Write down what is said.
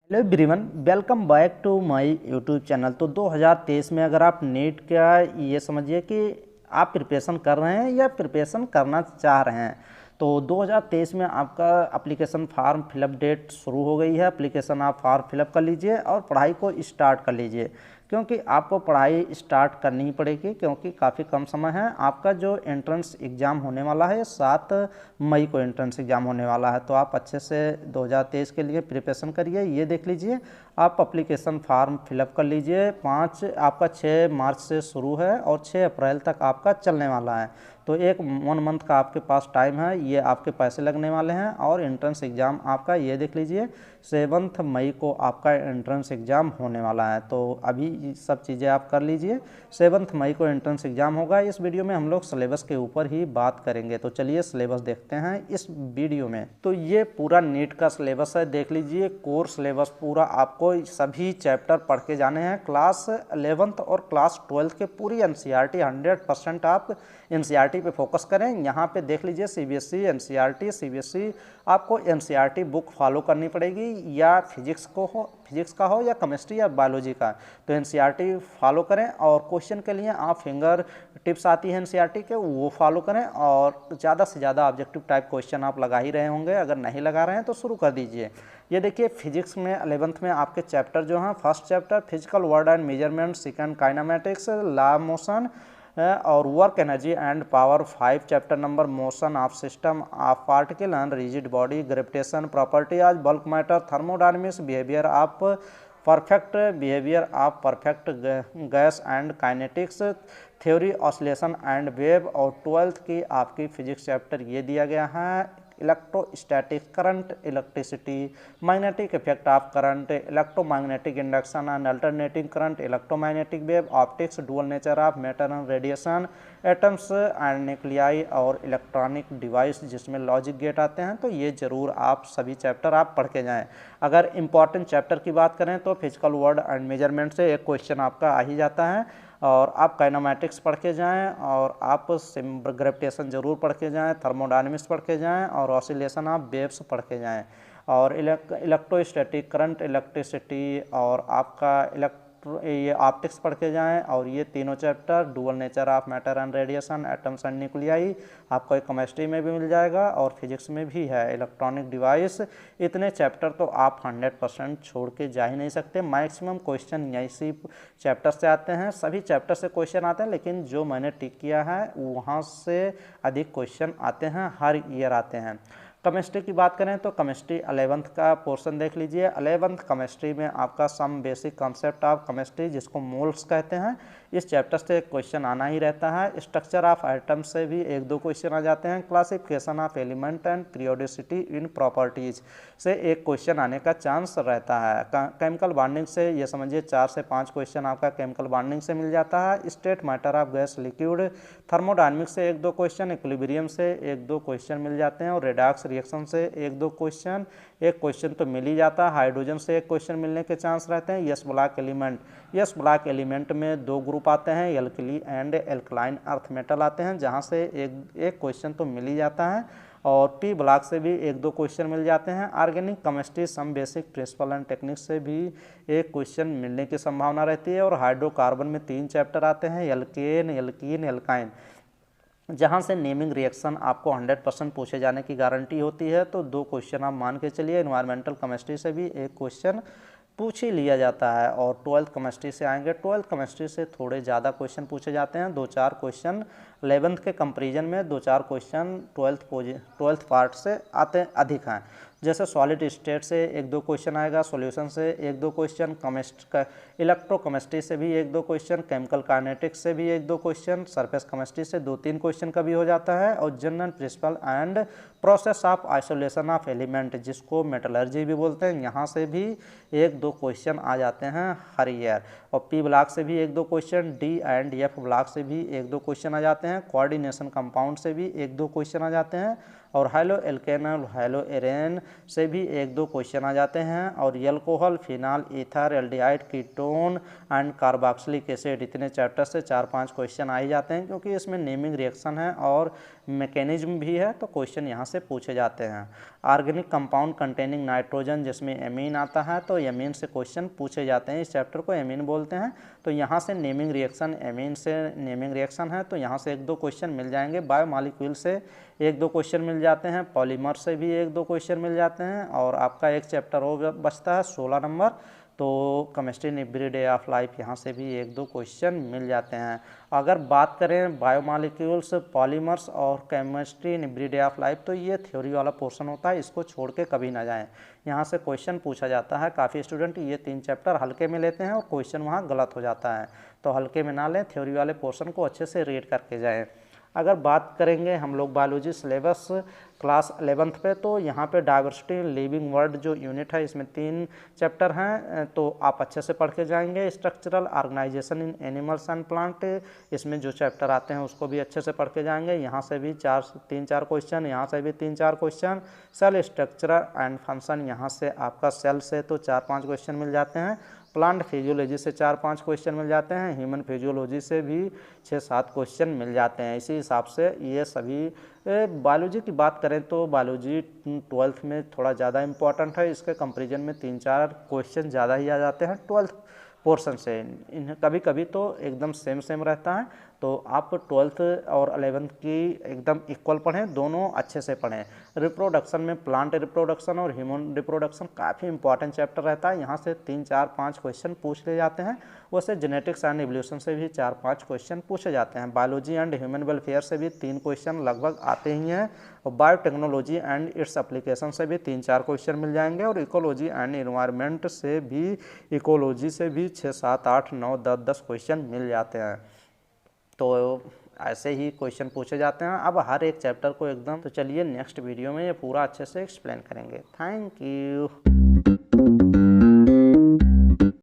Hello everyone, welcome back to my YouTube channel. तो 2023 में अगर आप नीट का ये समझिए कि आप प्रिपरेशन कर रहे हैं या प्रिपरेशन करना चाह रहे हैं, तो 2023 में आपका एप्लीकेशन फॉर्म फिलअप डेट शुरू हो गई है। एप्लीकेशन आप फॉर्म फिलअप कर लीजिए और पढ़ाई को स्टार्ट कर लीजिए, क्योंकि आपको पढ़ाई स्टार्ट करनी ही पड़ेगी, क्योंकि काफ़ी कम समय है। आपका जो एंट्रेंस एग्ज़ाम होने वाला है 7 मई को एंट्रेंस एग्ज़ाम होने वाला है। तो आप अच्छे से 2023 के लिए प्रिपरेशन करिए। ये देख लीजिए, आप एप्लीकेशन फॉर्म फिलअप कर लीजिए। आपका 6 मार्च से शुरू है और 6 अप्रैल तक आपका चलने वाला है। तो एक 1 मंथ का आपके पास टाइम है। ये आपके पैसे लगने वाले हैं और एंट्रेंस एग्ज़ाम आपका ये देख लीजिए 7 मई को आपका एंट्रेंस एग्ज़ाम होने वाला है। तो अभी ये सब चीज़ें आप कर लीजिए। 7 मई को एंट्रेंस एग्ज़ाम होगा। इस वीडियो में हम लोग सिलेबस के ऊपर ही बात करेंगे। तो चलिए सिलेबस देखते हैं इस वीडियो में। तो ये पूरा नीट का सिलेबस है, देख लीजिए। कोर सिलेबस पूरा आपको सभी चैप्टर पढ़ के जाने हैं। क्लास 11th और क्लास 12th के पूरी एनसीईआरटी 100% आप एनसीईआरटी पे फोकस करें। यहाँ पे देख लीजिए सीबीएसई एनसीईआरटी, सीबीएसई आपको एनसीईआरटी बुक फॉलो करनी पड़ेगी, या फिजिक्स का हो या केमिस्ट्री या बायोलॉजी का। तो एनसीईआरटी फॉलो करें और क्वेश्चन के लिए आप फिंगर टिप्स आती है एनसीईआरटी के, वो फॉलो करें। और ज़्यादा से ज़्यादा ऑब्जेक्टिव टाइप क्वेश्चन आप लगा ही रहे होंगे। अगर नहीं लगा रहे हैं तो शुरू कर दीजिए। ये देखिए, फिजिक्स में 11th में आपके चैप्टर जो हैं, first chapter physical word and measurement, second kinematics, law motion और work energy and power, 5 chapter number motion of system of particle and rigid body, gravitation, property आज bulk matter, thermodynamics, behaviour of perfect gas and kinetics, theory oscillation and wave. और 12th की आपकी physics chapter ये दिया गया है, electrostatic current, electricity, magnetic effect of current, electromagnetic induction and alternating current, electromagnetic wave, optics, dual nature of matter and radiation, atoms and nuclei और electronic device जिसमें logic gate आते हैं। तो ये ज़रूर आप सभी चैप्टर आप पढ़ के जाएं। अगर इंपॉर्टेंट चैप्टर की बात करें तो फिजिकल वर्ड एंड मेजरमेंट से एक क्वेश्चन आपका आ ही जाता है। और आप काइनेमैटिक्स पढ़ के जाएं, और आप ग्रेविटेशन ज़रूर पढ़ के जाएं, थर्मोडायनेमिक्स पढ़ के जाएं, और ऑसिलेशन ऑफ वेव्स पढ़ के जाएं, और इलेक्ट्रोस्टैटिक करंट, इलेक्ट्रिसिटी और आपका ये ऑप्टिक्स पढ़ के जाएं। और ये तीनों chapter, dual nature of matter and radiation, atoms and nuclei, आपको एक केमिस्ट्री में भी मिल जाएगा और फिजिक्स में भी है, इलेक्ट्रॉनिक डिवाइस। इतने चैप्टर तो आप 100% छोड़ के जा ही नहीं सकते। मैक्सिमम क्वेश्चन इसी चैप्टर से आते हैं, सभी चैप्टर से क्वेश्चन आते हैं, लेकिन जो मैंने टिक किया है वहाँ से अधिक क्वेश्चन आते हैं, हर ईयर आते हैं। केमिस्ट्री की बात करें तो केमिस्ट्री 11th का पोर्शन देख लीजिए। 11th केमिस्ट्री में आपका some basic concept of chemistry, जिसको मोल्स कहते हैं, इस चैप्टर से क्वेश्चन आना ही रहता है। स्ट्रक्चर ऑफ आइटम से भी 1-2 क्वेश्चन आ जाते हैं। Classification of element and periodicity in properties से एक क्वेश्चन आने का चांस रहता है। केमिकल बॉन्डिंग से ये समझिए 4 से 5 क्वेश्चन आपका केमिकल बॉन्डिंग से मिल जाता है। State matter of gas liquid, thermodynamics से 1-2 क्वेश्चन, इक्विलिब्रियम से 1-2 क्वेश्चन मिल जाते हैं, और रेडॉक्स रिएक्शन से 1-2 क्वेश्चन, एक क्वेश्चन तो मिल ही जाता है। हाइड्रोजन से एक क्वेश्चन मिलने के चांस रहते हैं। यस ब्लॉक एलिमेंट में 2 ग्रुप आते हैं, alkali and alkaline earth metal आते हैं, जहां से एक क्वेश्चन तो मिल ही जाता है। और पी ब्लॉक से भी 1-2 क्वेश्चन मिल जाते हैं। Organic chemistry some basic principle and techniques से भी एक क्वेश्चन मिलने की संभावना रहती है। और हाइड्रोकार्बन में 3 चैप्टर आते हैं, एल्केन, एल्कीन, एल्काइन, जहाँ से नेमिंग रिएक्शन आपको 100% पूछे जाने की गारंटी होती है। तो 2 क्वेश्चन आप मान के चलिए। एनवायरमेंटल केमिस्ट्री से भी एक क्वेश्चन पूछ ही लिया जाता है। और 12th केमिस्ट्री से आएंगे, 12th केमिस्ट्री से थोड़े ज़्यादा क्वेश्चन पूछे जाते हैं। 2-4 क्वेश्चन 11th के कंपेरिजन में 2-4 क्वेश्चन 12th पार्ट से आते अधिक हैं। जैसे सॉलिड स्टेट से 1-2 क्वेश्चन आएगा, सॉल्यूशन से 1-2 क्वेश्चन, इलेक्ट्रोकेमिस्ट्री से भी 1-2 क्वेश्चन, केमिकल काइनेटिक्स से भी 1-2 क्वेश्चन, सरफेस केमिस्ट्री से 2-3 क्वेश्चन का भी हो जाता है। और general principle and process of isolation of element, जिसको मेटलर्जी भी बोलते हैं, यहाँ से भी 1-2 क्वेश्चन आ जाते हैं हर ईयर। और पी ब्लॉक से भी 1-2 question, D and F block से भी 1-2 क्वेश्चन आ जाते हैं। कोऑर्डिनेशन कंपाउंड से भी 1-2 क्वेश्चन आ जाते हैं। और हाइलो एल्केनल, हाइलो एरेन से भी 1-2 क्वेश्चन आ जाते हैं। और alcohol, phenol, ether, aldehyde, ketone and carboxylic acid, इतने चैप्टर से 4-5 क्वेश्चन आ ही जाते हैं, क्योंकि इसमें नेमिंग रिएक्शन है और मैकेनिज्म भी है, तो क्वेश्चन यहाँ से पूछे जाते हैं। ऑर्गेनिक कंपाउंड कंटेनिंग नाइट्रोजन, जिसमें एमीन आता है, तो एमीन से क्वेश्चन पूछे जाते हैं। इस चैप्टर को एमीन बोलते हैं। तो यहाँ से नेमिंग रिएक्शन, एमीन से नेमिंग रिएक्शन है, तो यहाँ से 1-2 क्वेश्चन मिल जाएंगे। बायोमॉलिक्यूल से 1-2 क्वेश्चन मिल जाते हैं। पॉलीमर से भी 1-2 क्वेश्चन मिल जाते हैं। और आपका एक चैप्टर और बचता है 16 नंबर, तो chemistry in every day of life, यहाँ से भी 1-2 क्वेश्चन मिल जाते हैं। अगर बात करें बायोमॉलिक्यूल्स, पॉलीमर्स और chemistry in every day of life, तो ये थ्योरी वाला पोर्शन होता है, इसको छोड़ के कभी ना जाएं। यहाँ से क्वेश्चन पूछा जाता है। काफ़ी स्टूडेंट ये 3 चैप्टर हल्के में लेते हैं और क्वेश्चन वहाँ गलत हो जाता है, तो हल्के में ना लें, थ्योरी वाले पोर्शन को अच्छे से रीड करके जाएँ। अगर बात करेंगे हम लोग बायोलॉजी सिलेबस क्लास 11th पे, तो यहाँ पे डाइवर्सिटी लिविंग वर्ल्ड जो यूनिट है, इसमें 3 चैप्टर हैं, तो आप अच्छे से पढ़ के जाएंगे। Structural organisation in animals and plant, इसमें जो चैप्टर आते हैं उसको भी अच्छे से पढ़ के जाएंगे। यहाँ से भी 3-4 क्वेश्चन, यहाँ से भी 3-4 question. Cell structure and function, यहाँ से आपका सेल से तो 4-5 क्वेश्चन मिल जाते हैं। प्लांट फिजियोलॉजी से 4-5 क्वेश्चन मिल जाते हैं। ह्यूमन फिजियोलॉजी से भी 6-7 क्वेश्चन मिल जाते हैं। इसी हिसाब से ये सभी बायोलॉजी की बात करें तो बायोलॉजी 12th में थोड़ा ज़्यादा इम्पॉर्टेंट है। इसके कंपैरिजन में 3-4 क्वेश्चन ज़्यादा ही आ जाते हैं 12th पोर्शन से। इन्हें कभी कभी तो एकदम सेम रहता है, तो आप 12th और 11th की एकदम इक्वल पढ़ें, दोनों अच्छे से पढ़ें। रिप्रोडक्शन में प्लांट रिप्रोडक्शन और ह्यूमन रिप्रोडक्शन काफ़ी इंपॉर्टेंट चैप्टर रहता है, यहाँ से 3-4-5 क्वेश्चन पूछ ले जाते हैं। वैसे जेनेटिक्स एंड एवोल्यूशन से भी 4-5 क्वेश्चन पूछे जाते हैं। बायोलॉजी एंड ह्यूमन वेलफेयर से भी 3 क्वेश्चन लगभग आते ही हैं। और बायोटेक्नोलॉजी एंड इट्स एप्लीकेशन से भी 3-4 क्वेश्चन मिल जाएंगे। और इकोलॉजी एंड इन्वायरमेंट से भी, इकोलॉजी से भी 6-7-8-9-10 क्वेश्चन मिल जाते हैं। तो ऐसे ही क्वेश्चन पूछे जाते हैं। अब हर एक चैप्टर को एकदम, तो चलिए नेक्स्ट वीडियो में ये पूरा अच्छे से एक्सप्लेन करेंगे। Thank you.